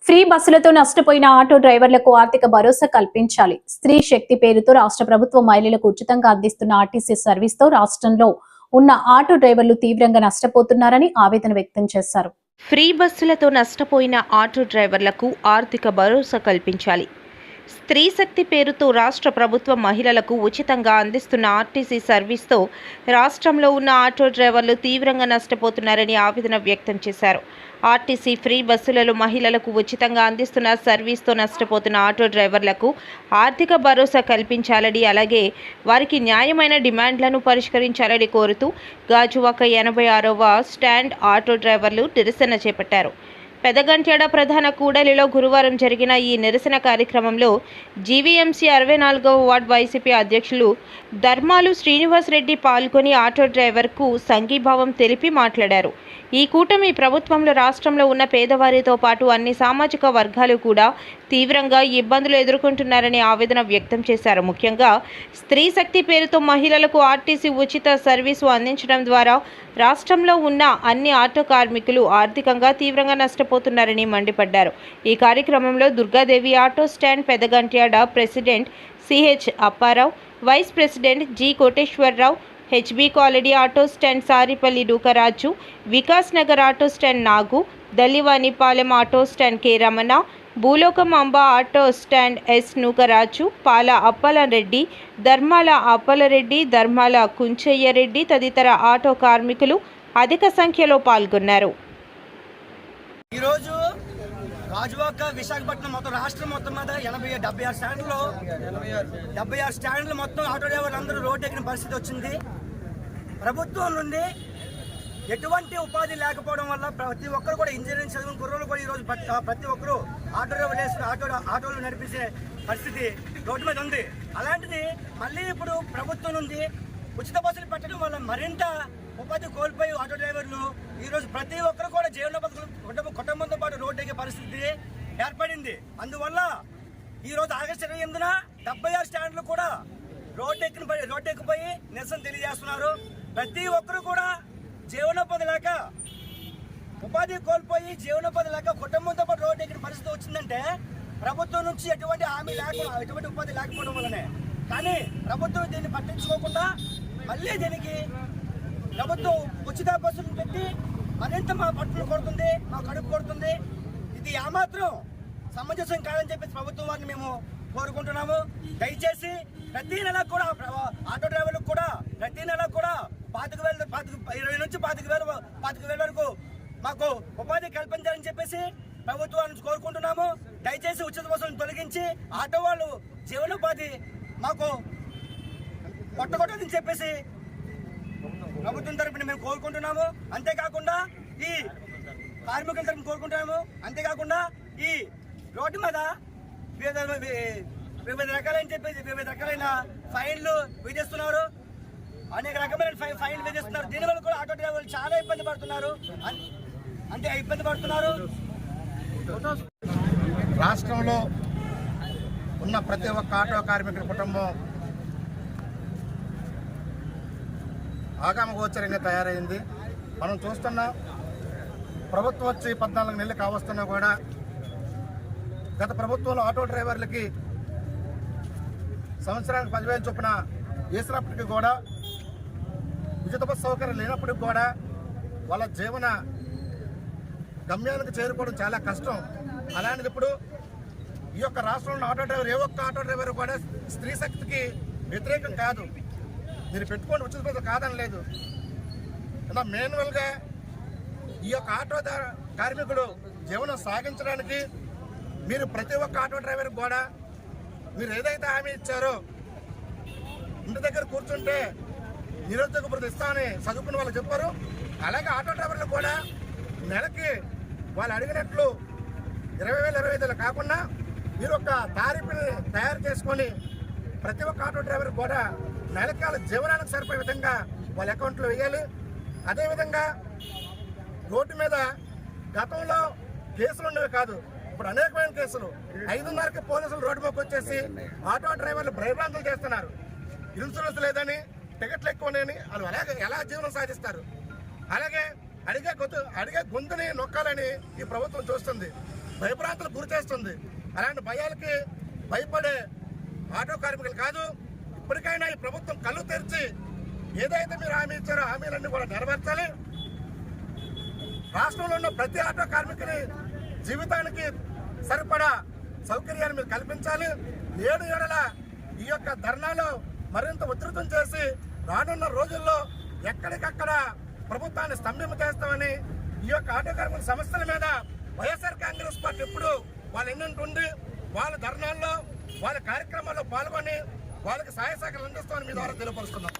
Free బస్సులతో నష్టపోయిన auto డ్రైవర్లకు ఆర్థిక భరోసా కల్పించాలి. స్త్రీ శక్తి పేరుతో రాష్ట్ర ప్రభుత్వం మహిళలకు ఉచితంగా అందిస్తున్న ఆర్టీసీ సర్వీస్ తో రాష్ట్రంలో ఉన్న ఆటో డ్రైవర్లు తీవ్రంగా నష్టపోతున్నారని ఆవేదన వ్యక్తం చేశారు. ఫ్రీ బస్సులతో నష్టపోయిన ఆటో డ్రైవర్లకు ఆర్థిక భరోసా కల్పించాలి. స్త్రీ శక్తి పేరుతో రాష్ట్ర ప్రభుత్వం మహిళలకు ఉచితంగా అందిస్తున్న ఆర్టీసీ సర్వీస్తో రాష్ట్రంలో ఉన్న ఆటో డ్రైవర్లు తీవ్రంగా నష్టపోతున్నారని ఆవేదన వ్యక్తం చేశారు. ఆర్టీసీ ఫ్రీ బస్సులలో మహిళలకు ఉచితంగా అందిస్తున్న సర్వీస్తో నష్టపోతున్న ఆటో డ్రైవర్లకు ఆర్థిక భరోసా కల్పించాలని, అలాగే వారికి న్యాయమైన డిమాండ్లను పరిష్కరించాలని కోరుతూ గాజువాక 86వ స్టాండ్ ఆటో డ్రైవర్లు నిరసన చేపట్టారు. పెదగంట్యాడ ప్రధాన కూడలిలో గురువారం జరిగిన ఈ నిరసన కార్యక్రమంలో జీవీఎంసీ 64వ వార్డు వైసీపీ అధ్యక్షులు ధర్మాలు శ్రీనివాస్ రెడ్డి పాల్గొని ఆటో డ్రైవర్కు సంఘీభావం తెలిపి మాట్లాడారు. ఈ కూటమి ప్రభుత్వంలో రాష్ట్రంలో ఉన్న పేదవారితో పాటు అన్ని సామాజిక వర్గాలు కూడా తీవ్రంగా ఇబ్బందులు ఎదుర్కొంటున్నారని ఆవేదన వ్యక్తం చేశారు. ముఖ్యంగా స్త్రీ శక్తి పేరుతో మహిళలకు ఆర్టీసీ ఉచిత సర్వీసు అందించడం ద్వారా రాష్ట్రంలో ఉన్న అన్ని ఆటో కార్మికులు ఆర్థికంగా తీవ్రంగా నష్టపోతున్నారని మండిపడ్డారు. ఈ కార్యక్రమంలో Durgadevi auto stand Pedagantyada president CH Apparao, vice president G Koteswararao, HB colony auto stand Saripalli Dukaraju, Vikas Nagar auto stand Nagu, Dallivanipalem auto stand K Ramana, Bhulokam Amba auto stand S Nookaraju, Pala Appalareddy, ధర్మాల అప్పలరెడ్డి, ధర్మాల కుంచయ్యరెడ్డి తదితర ఆటో కార్మికులు అధిక సంఖ్యలో పాల్గొన్నారు. ఈరోజు గాజువాక విశాఖపట్నం మొత్తం రాష్ట్రం మొత్తం మీద 76 స్టాండ్లు మొత్తం ఆటో డ్రైవర్లు అందరూ రోడ్డు ఎక్కిన పరిస్థితి వచ్చింది. ప్రభుత్వం నుండి ఎటువంటి ఉపాధి లేకపోవడం వల్ల ప్రతి ఒక్కరు కూడా ఇంజనీరింగ్ చదివిన కుర్రోళ్ళు కూడా ఈరోజు ప్రతి ఒక్కరు ఆటో డ్రైవర్ వేసిన ఆటోలు నడిపించే పరిస్థితి రోడ్డు మీద ఉంది. అలాంటిది మళ్ళీ ఇప్పుడు ప్రభుత్వం నుండి ఉచిత బస్సులు పెట్టడం వల్ల మరింత ఉపాధి కోల్పోయి ఆటో డ్రైవర్లు ఈరోజు ప్రతి ఒక్కరు కూడా జీవనోపాధి కుటుంబంతో పాటు రోడ్డు ఎక్కే పరిస్థితి ఏర్పడింది. అందువల్ల ఈరోజు ఆగస్టు 28న 76 స్టాండ్లు కూడా రోడ్డు ఎక్కిపోయి నిరసన తెలియజేస్తున్నారు. ప్రతి ఒక్కరు కూడా జీవనోపాధి లేక ఉపాధి కోల్పోయి జీవనోపాధి లేక కుటుంబంతో పాటు రోడ్డు ఎక్కిన పరిస్థితి వచ్చిందంటే ప్రభుత్వం నుంచి ఎటువంటి హామీ లేకుండా ఎటువంటి ఉపాధి లేకపోవడం వల్లనే. కానీ ప్రభుత్వం దీన్ని పట్టించుకోకుండా మళ్ళీ దీనికి ప్రభుత్వం ఉచిత బస్సులు పెట్టి మరింత మా పట్టును కొడుతుంది, మా కడుపు కొడుతుంది. ఇది ఏమాత్రం సమంజసం కాదని చెప్పేసి ప్రభుత్వం వారిని మేము కోరుకుంటున్నాము. దయచేసి ప్రతి నెల కూడా ఆటో డ్రైవర్లకు కూడా ప్రతి నెల కూడా 20,000 నుంచి 25,000 వరకు మాకు ఉపాధి కల్పించాలని చెప్పేసి ప్రభుత్వాన్ని కోరుకుంటున్నాము. దయచేసి ఉచిత బస్సులను తొలగించి ఆటో వాళ్ళు జీవనోపాధి మాకు కొట్టకూడదని చెప్పేసి ప్రభుత్వం తరపున మేము కోరుకుంటున్నాము. అంతేకాకుండా ఈ కార్మికుల తరపున కోరుకుంటున్నాము. అంతేకాకుండా ఈ రోడ్డు మీద వివిధ రకాలైన ఫైన్లు విధిస్తున్నారు. అనేక రకమైన ఫైన్లు విధిస్తున్నారు. దీనివల్ల కూడా ఆటో డ్రైవర్లు చాలా ఇబ్బంది పడుతున్నారు. రాష్ట్రంలో ఉన్న ప్రతి ఒక్క ఆటో కార్మికుల కుటుంబం ఆగామగోచరంగా తయారైంది. మనం చూస్తున్నాం, ప్రభుత్వం వచ్చి 14 నెలలు కావస్తున్నా కూడా గత ప్రభుత్వంలో ఆటో డ్రైవర్లకి సంవత్సరానికి 10,000 చొప్పున వేసినప్పటికీ కూడా ఉచిత బస్సు సౌకర్యం లేనప్పటికి కూడా వాళ్ళ జీవన గమ్యానికి చేరుకోవడం చాలా కష్టం. అలాంటిది ఇప్పుడు ఈ యొక్క రాష్ట్రంలో ఆటో డ్రైవర్ ఏ ఒక్క ఆటో డ్రైవర్ కూడా స్త్రీ శక్తికి వ్యతిరేకం కాదు. మీరు పెట్టుకోండి, ఉచిత బస్సు కాదని లేదు. ఇలా మేన్యువల్గా ఈ యొక్క ఆటో కార్మికుడు జీవనం సాగించడానికి మీరు ప్రతి ఒక్క ఆటో డ్రైవర్ కూడా మీరు ఏదైతే హామీ ఇచ్చారో ఇంటి దగ్గర కూర్చుంటే నిరుద్యోగ భృతి ఇస్తామని చదువుకున్న వాళ్ళు చెప్పారు. అలాగే ఆటో డ్రైవర్లు కూడా నెలకి వాళ్ళు అడిగినట్లు 20,000 25,000 కాకుండా మీరు ఒక తారీఫుని తయారు చేసుకొని ప్రతి ఒక్క ఆటో డ్రైవర్ కూడా నెలకి వాళ్ళ జీవనానికి సరిపోయే విధంగా వాళ్ళ అకౌంట్లో వేయాలి. అదేవిధంగా రోడ్డు మీద గతంలో కేసులు ఉండేవి కాదు, ఇప్పుడు అనేకమైన కేసులు. 5:30కి పోలీసులు రోడ్డు మీదకి వచ్చేసి ఆటో డ్రైవర్లు భయభ్రాంతులు చేస్తున్నారు. ఇన్సూరెన్స్ లేదని, టికెట్లు ఎక్కువని వాళ్ళు ఎలా జీవనం సాధిస్తారు? అలాగే అడిగే గొంతుని నొక్కాలని ఈ ప్రభుత్వం చూస్తుంది. భయభ్రాంతులు గురి చేస్తుంది. అలాంటి భయాలకి భయపడే ఆటో కార్మికులు కాదు. ఇప్పటికైనా ఈ ప్రభుత్వం కళ్ళు తెరిచి ఏదైతే మీరు హామీ ఇచ్చారో హామీలన్నీ కూడా నెరవేర్చాలి. రాష్ట్రంలో ఉన్న ప్రతి ఆటో కార్మికుని జీవితానికి సరిపడా సౌకర్యాన్ని మీరు కల్పించాలి. 7 ఏళ్ల ఈ యొక్క ధర్నాలో మరింత ఉధృతం చేసి రానున్న రోజుల్లో ఎక్కడికక్కడ ప్రభుత్వాన్ని స్తంభింప చేస్తామని, ఈ యొక్క ఆటో కార్మికుల సమస్యల మీద వైఎస్ఆర్ కాంగ్రెస్ పార్టీ ఎప్పుడు వాళ్ళు ఎన్నంటూ ఉండి వాళ్ళ ధర్నాల్లో వాళ్ళ కార్యక్రమాల్లో పాల్గొని వాళ్ళకి సహాయ సహకారాలు అందిస్తామని మీ ద్వారా తెలియపరుస్తున్నాం.